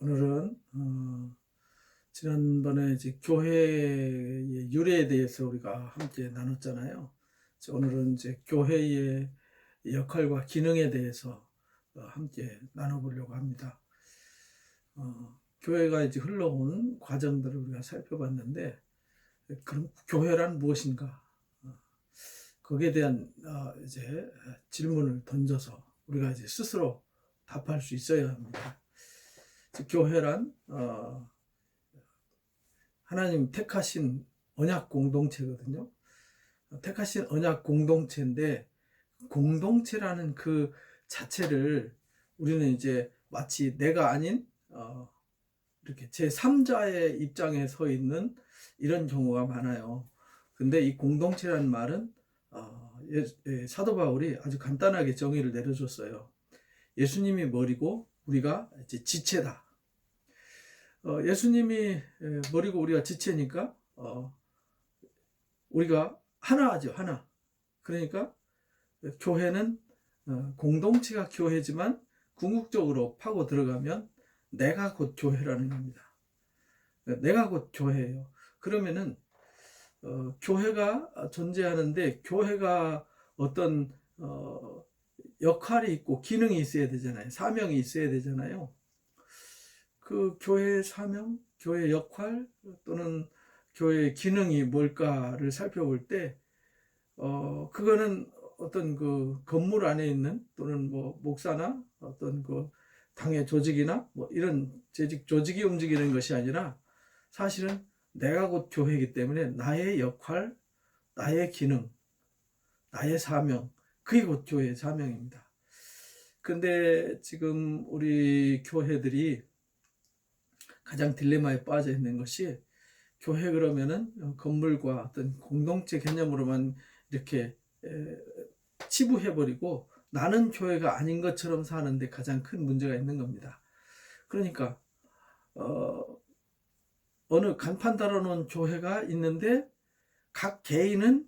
오늘은 지난번에 이제 교회의 유래에 대해서 우리가 함께 나눴잖아요. 오늘은 이제 교회의 역할과 기능에 대해서 함께 나눠보려고 합니다. 교회가 이제 흘러온 과정들을 우리가 살펴봤는데, 그럼 교회란 무엇인가? 거기에 대한 이제 질문을 던져서 우리가 이제 스스로 답할 수 있어야 합니다. 교회란 하나님 택하신 언약 공동체거든요. 택하신 언약 공동체인데, 공동체라는 그 자체를 우리는 이제 마치 내가 아닌 이렇게 제3자의 입장에 서 있는 이런 경우가 많아요. 근데 이 공동체라는 말은 사도 바울이 아주 간단하게 정의를 내려줬어요. 예수님이 머리고 우리가 이제 지체다. 예수님이 머리고 우리가 지체니까 우리가 하나죠, 하나. 그러니까 교회는 공동체가 교회지만 궁극적으로 파고 들어가면 내가 곧 교회라는 겁니다. 내가 곧 교회예요. 그러면은 교회가 존재하는데, 교회가 어떤 역할이 있고 기능이 있어야 되잖아요. 사명이 있어야 되잖아요. 그 교회의 사명, 교회의 역할 또는 교회의 기능이 뭘까를 살펴볼 때 그거는 어떤 그 건물 안에 있는, 또는 뭐 목사나 어떤 그 당의 조직이나 뭐 이런 조직이 움직이는 것이 아니라, 사실은 내가 곧 교회이기 때문에 나의 역할, 나의 기능, 나의 사명, 그게 곧 교회의 사명입니다. 근데 지금 우리 교회들이 가장 딜레마에 빠져 있는 것이, 교회 그러면은 건물과 어떤 공동체 개념으로만 이렇게 치부해버리고 나는 교회가 아닌 것처럼 사는데 가장 큰 문제가 있는 겁니다. 그러니까 어느 간판 달아놓은 교회가 있는데 각 개인은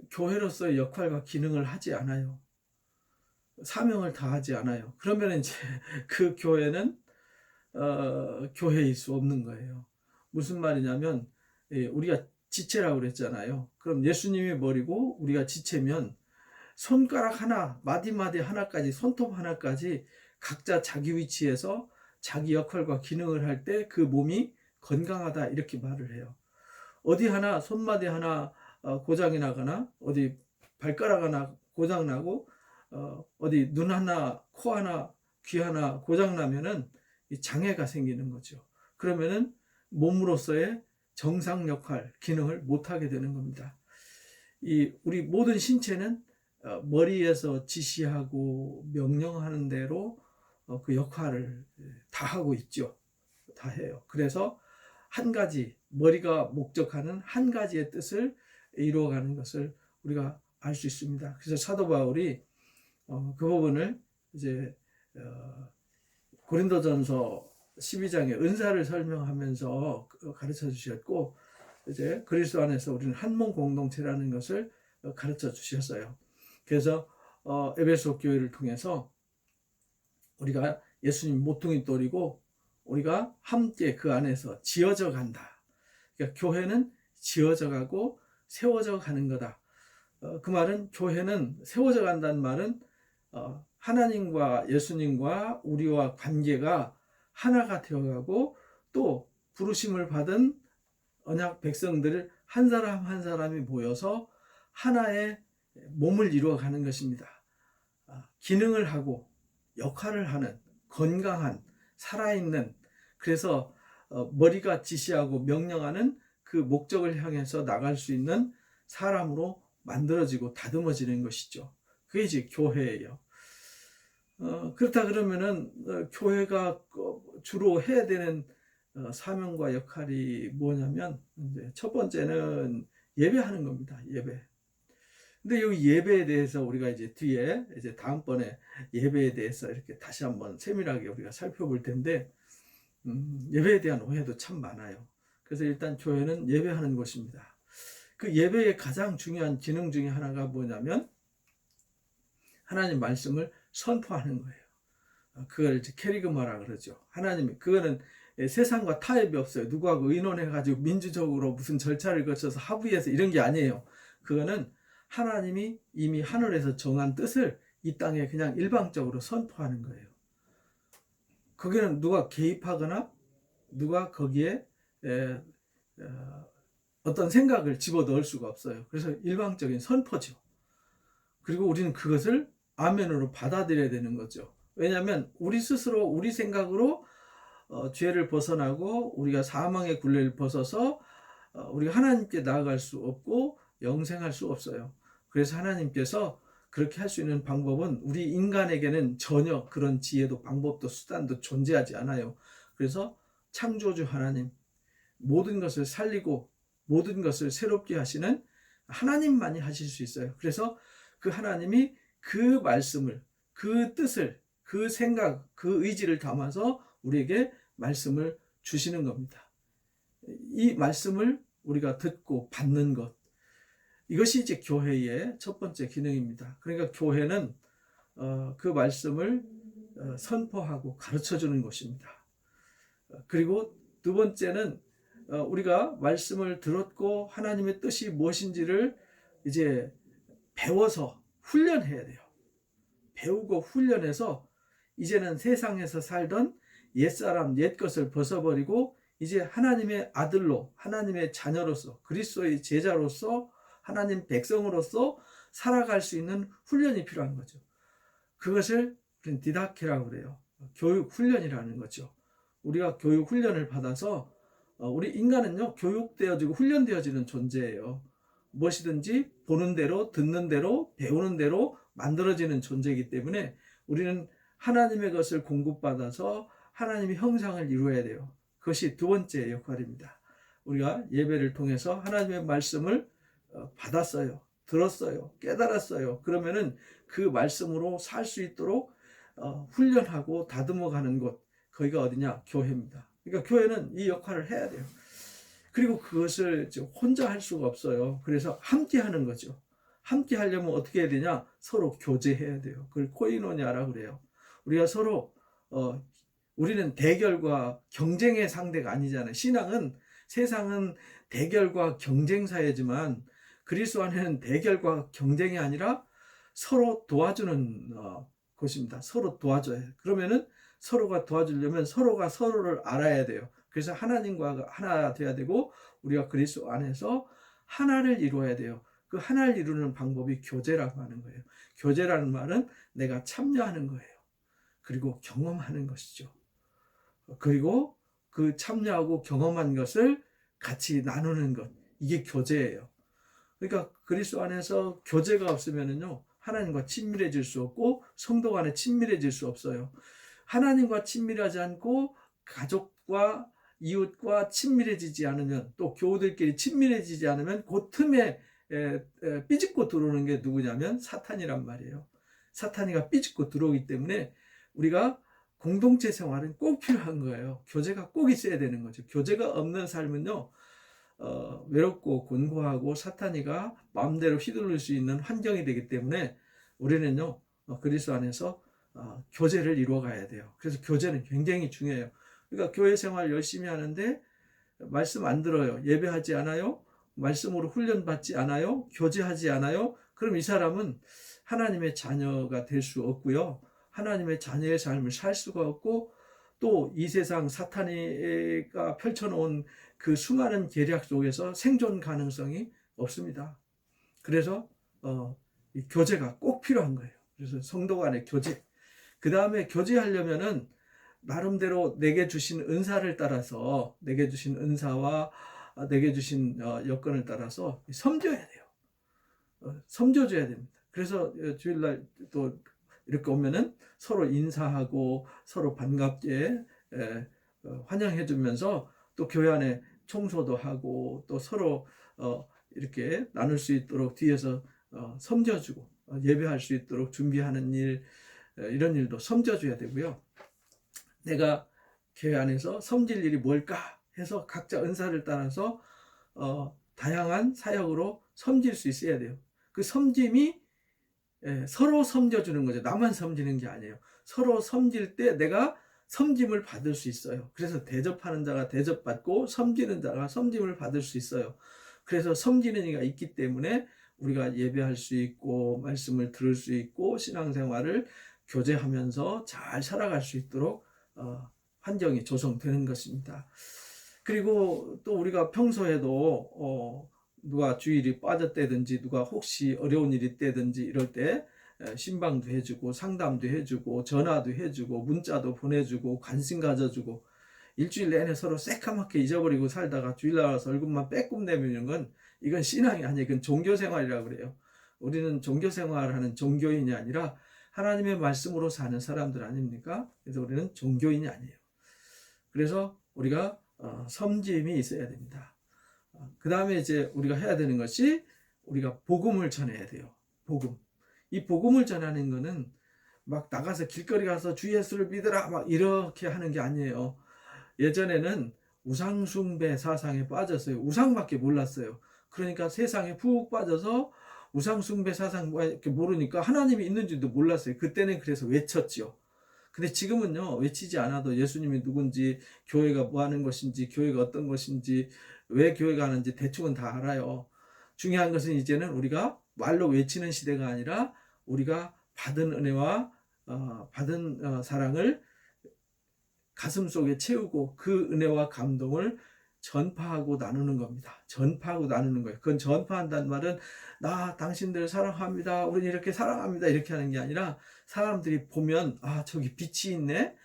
교회로서의 역할과 기능을 하지 않아요. 사명을 다하지 않아요. 그러면 이제 그 교회는 교회일 수 없는 거예요. 무슨 말이냐면, 우리가 지체라고 그랬잖아요. 그럼 예수님이 머리고 우리가 지체면 손가락 하나, 마디마디 하나까지, 손톱 하나까지 각자 자기 위치에서 자기 역할과 기능을 할 때 그 몸이 건강하다, 이렇게 말을 해요. 어디 하나, 손마디 하나 고장이 나거나, 어디 발가락 하나 고장 나고, 어디 눈 하나, 코 하나, 귀 하나 고장 나면은 장애가 생기는 거죠. 그러면은 몸으로서의 정상 역할, 기능을 못하게 되는 겁니다. 우리 모든 신체는 머리에서 지시하고 명령하는 대로 그 역할을 다 하고 있죠. 다 해요. 그래서 한 가지, 머리가 목적하는 한 가지의 뜻을 이루어가는 것을 우리가 알 수 있습니다. 그래서 사도 바울이 그 부분을 이제 고린도전서 12장의 은사를 설명하면서 가르쳐 주셨고, 이제 그리스도 안에서 우리는 한 몸 공동체라는 것을 가르쳐 주셨어요. 그래서 에베소 교회를 통해서 우리가 예수님 모퉁이 돌이고 우리가 함께 그 안에서 지어져 간다. 그러니까 교회는 지어져 가고 세워져 가는 거다. 그 말은, 교회는 세워져 간다는 말은 하나님과 예수님과 우리와 관계가 하나가 되어가고, 또 부르심을 받은 언약 백성들을 한 사람 한 사람이 모여서 하나의 몸을 이루어가는 것입니다. 기능을 하고 역할을 하는, 건강한, 살아있는, 그래서 머리가 지시하고 명령하는 그 목적을 향해서 나갈 수 있는 사람으로 만들어지고 다듬어지는 것이죠. 그게 이제 교회예요. 그렇다 그러면은 교회가 주로 해야 되는 사명과 역할이 뭐냐면, 이제 첫 번째는 예배하는 겁니다. 예배. 근데 이 예배에 대해서 우리가 이제 뒤에 이제 다음번에 예배에 대해서 이렇게 다시 한번 세밀하게 우리가 살펴볼 텐데, 예배에 대한 오해도 참 많아요. 그래서 일단 교회는 예배하는 곳입니다. 그 예배의 가장 중요한 기능 중에 하나가 뭐냐면, 하나님 말씀을 선포하는 거예요. 그걸 이제 캐리그마라 그러죠. 하나님이 그거는 세상과 타협이 없어요. 누구하고 의논해가지고 민주적으로 무슨 절차를 거쳐서 합의해서 이런 게 아니에요. 그거는 하나님이 이미 하늘에서 정한 뜻을 이 땅에 그냥 일방적으로 선포하는 거예요. 거기는 누가 개입하거나 누가 거기에 어떤 생각을 집어넣을 수가 없어요. 그래서 일방적인 선포죠. 그리고 우리는 그것을 아멘으로 받아들여야 되는 거죠. 왜냐하면 우리 스스로 우리 생각으로 죄를 벗어나고 우리가 사망의 굴레를 벗어서 우리가 하나님께 나아갈 수 없고 영생할 수 없어요. 그래서 하나님께서 그렇게 할 수 있는 방법은 우리 인간에게는 전혀 그런 지혜도 방법도 수단도 존재하지 않아요. 그래서 창조주 하나님, 모든 것을 살리고 모든 것을 새롭게 하시는 하나님만이 하실 수 있어요. 그래서 그 하나님이 그 말씀을, 그 뜻을, 그 생각, 그 의지를 담아서 우리에게 말씀을 주시는 겁니다. 이 말씀을 우리가 듣고 받는 것, 이것이 이제 교회의 첫 번째 기능입니다. 그러니까 교회는 그 말씀을 선포하고 가르쳐 주는 것입니다. 그리고 두 번째는 우리가 말씀을 들었고 하나님의 뜻이 무엇인지를 이제 배워서 훈련해야 돼요. 배우고 훈련해서 이제는 세상에서 살던 옛사람, 옛것을 벗어버리고 이제 하나님의 아들로, 하나님의 자녀로서, 그리스도의 제자로서, 하나님 백성으로서 살아갈 수 있는 훈련이 필요한 거죠. 그것을 우리는 디다케라고 그래요. 교육 훈련이라는 거죠. 우리가 교육 훈련을 받아서 우리 인간은요, 교육되어지고 훈련되어지는 존재예요. 무엇이든지 보는 대로, 듣는 대로, 배우는 대로 만들어지는 존재이기 때문에 우리는 하나님의 것을 공급받아서 하나님의 형상을 이루어야 돼요. 그것이 두 번째 역할입니다. 우리가 예배를 통해서 하나님의 말씀을 받았어요. 들었어요. 깨달았어요. 그러면은 그 말씀으로 살 수 있도록 훈련하고 다듬어가는 곳, 거기가 어디냐? 교회입니다. 그러니까 교회는 이 역할을 해야 돼요. 그리고 그것을 혼자 할 수가 없어요. 그래서 함께 하는 거죠. 함께 하려면 어떻게 해야 되냐? 서로 교제해야 돼요. 그걸 코이노니아라고 그래요. 우리가 서로 우리는 대결과 경쟁의 상대가 아니잖아요. 신앙은, 세상은 대결과 경쟁 사회지만 그리스도 안에는 대결과 경쟁이 아니라 서로 도와주는 곳입니다. 서로 도와줘야 해요. 그러면은 서로가 도와주려면 서로가 서로를 알아야 돼요. 그래서 하나님과 하나 돼야 되고 우리가 그리스도 안에서 하나를 이루어야 돼요. 그 하나를 이루는 방법이 교제라고 하는 거예요. 교제라는 말은 내가 참여하는 거예요. 그리고 경험하는 것이죠. 그리고 그 참여하고 경험한 것을 같이 나누는 것, 이게 교제예요. 그러니까 그리스도 안에서 교제가 없으면은요, 하나님과 친밀해질 수 없고 성도 간에 친밀해질 수 없어요. 하나님과 친밀하지 않고 가족과 이웃과 친밀해지지 않으면, 또 교우들끼리 친밀해지지 않으면 그 틈에 삐집고 들어오는 게 누구냐면 사탄이란 말이에요. 사탄이가 삐집고 들어오기 때문에 우리가 공동체 생활은 꼭 필요한 거예요. 교제가 꼭 있어야 되는 거죠. 교제가 없는 삶은요, 외롭고 곤고하고 사탄이가 마음대로 휘둘릴 수 있는 환경이 되기 때문에 우리는요, 그리스도 안에서 교제를 이루어 가야 돼요. 그래서 교제는 굉장히 중요해요. 그러니까 교회 생활 열심히 하는데 말씀 안 들어요. 예배하지 않아요. 말씀으로 훈련받지 않아요. 교제하지 않아요. 그럼 이 사람은 하나님의 자녀가 될 수 없고요. 하나님의 자녀의 삶을 살 수가 없고, 또 이 세상 사탄이가 펼쳐놓은 그 수많은 계략 속에서 생존 가능성이 없습니다. 그래서 이 교제가 꼭 필요한 거예요. 그래서 성도 간의 교제. 그 다음에 교제하려면은 나름대로 내게 주신 은사를 따라서, 내게 주신 은사와 내게 주신 여건을 따라서 섬겨야 돼요. 섬겨줘야 됩니다. 그래서 주일날 또 이렇게 오면은 서로 인사하고 서로 반갑게 환영해 주면서 또 교회 안에 청소도 하고 또 서로 이렇게 나눌 수 있도록 뒤에서 섬겨주고 예배할 수 있도록 준비하는 일, 이런 일도 섬겨줘야 되고요. 내가 교회 안에서 섬길 일이 뭘까 해서 각자 은사를 따라서 다양한 사역으로 섬길 수 있어야 돼요. 그 섬김이 서로 섬겨주는 거죠. 나만 섬기는 게 아니에요. 서로 섬길 때 내가 섬김을 받을 수 있어요. 그래서 대접하는 자가 대접받고 섬기는 자가 섬김을 받을 수 있어요. 그래서 섬기는 이가 있기 때문에 우리가 예배할 수 있고 말씀을 들을 수 있고 신앙생활을 교제하면서 잘 살아갈 수 있도록 환경이 조성되는 것입니다. 그리고 또 우리가 평소에도 누가 주일이 빠졌다든지 누가 혹시 어려운 일이 있다든지 이럴 때 신방도 해주고 상담도 해주고 전화도 해주고 문자도 보내주고 관심 가져주고 일주일 내내 서로 새까맣게 잊어버리고 살다가 주일날 와서 얼굴만 빼꼼 내미는 건 이건 신앙이 아니에요. 이건 종교생활이라고 그래요. 우리는 종교생활하는 종교인이 아니라 하나님의 말씀으로 사는 사람들 아닙니까? 그래서 우리는 종교인이 아니에요. 그래서 우리가 섬김이 있어야 됩니다. 그 다음에 이제 우리가 해야 되는 것이 우리가 복음을 전해야 돼요. 복음. 이 복음을 전하는 거는 막 나가서 길거리 가서 주 예수를 믿으라 막 이렇게 하는 게 아니에요. 예전에는 우상숭배 사상에 빠졌어요. 우상밖에 몰랐어요. 그러니까 세상에 푹 빠져서 우상숭배 사상 모르니까 하나님이 있는지도 몰랐어요. 그때는 그래서 외쳤지요. 근데 지금은요, 외치지 않아도 예수님이 누군지, 교회가 뭐 하는 것인지, 교회가 어떤 것인지, 왜 교회가 하는지 대충은 다 알아요. 중요한 것은 이제는 우리가 말로 외치는 시대가 아니라 우리가 받은 은혜와 받은 사랑을 가슴 속에 채우고 그 은혜와 감동을 전파하고 나누는 겁니다. 전파하고 나누는 거예요. 그건 전파한다는 말은 나 당신들 사랑합니다. 우리는 이렇게 사랑합니다. 이렇게 하는 게 아니라 사람들이 보면 저기 빛이 있네.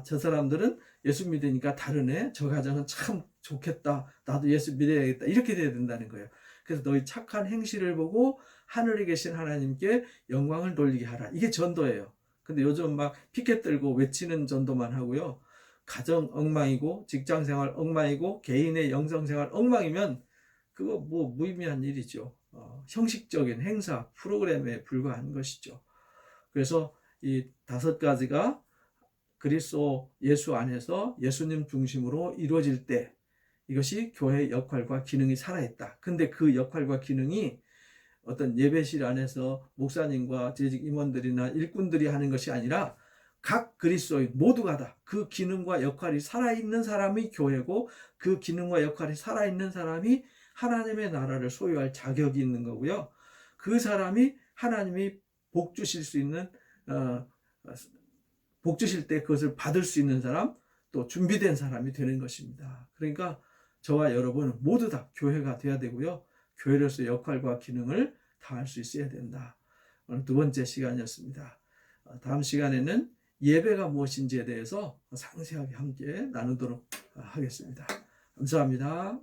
저 사람들은 예수 믿으니까 다르네. 저 가정은 참 좋겠다. 나도 예수 믿어야겠다. 이렇게 돼야 된다는 거예요. 그래서 너희 착한 행실을 보고 하늘에 계신 하나님께 영광을 돌리게 하라. 이게 전도예요. 근데 요즘 막 피켓 들고 외치는 전도만 하고요. 가정 엉망이고 직장생활 엉망이고 개인의 영성생활 엉망이면 그거 뭐 무의미한 일이죠. 형식적인 행사 프로그램에 불과한 것이죠. 그래서 이 5가지가 그리스도 예수 안에서 예수님 중심으로 이루어질 때 이것이 교회의 역할과 기능이 살아있다. 근데 그 역할과 기능이 어떤 예배실 안에서 목사님과 재직 임원들이나 일꾼들이 하는 것이 아니라 각 그리스도인 모두가 다 그 기능과 역할이 살아있는 사람이 교회고 그 기능과 역할이 살아있는 사람이 하나님의 나라를 소유할 자격이 있는 거고요. 그 사람이 하나님이 복 주실 수 있는 복 주실 때 그것을 받을 수 있는 사람, 또 준비된 사람이 되는 것입니다. 그러니까 저와 여러분 모두 다 교회가 돼야 되고요. 교회로서의 역할과 기능을 다할 수 있어야 된다. 오늘 2번째 시간이었습니다. 다음 시간에는 예배가 무엇인지에 대해서 상세하게 함께 나누도록 하겠습니다. 감사합니다.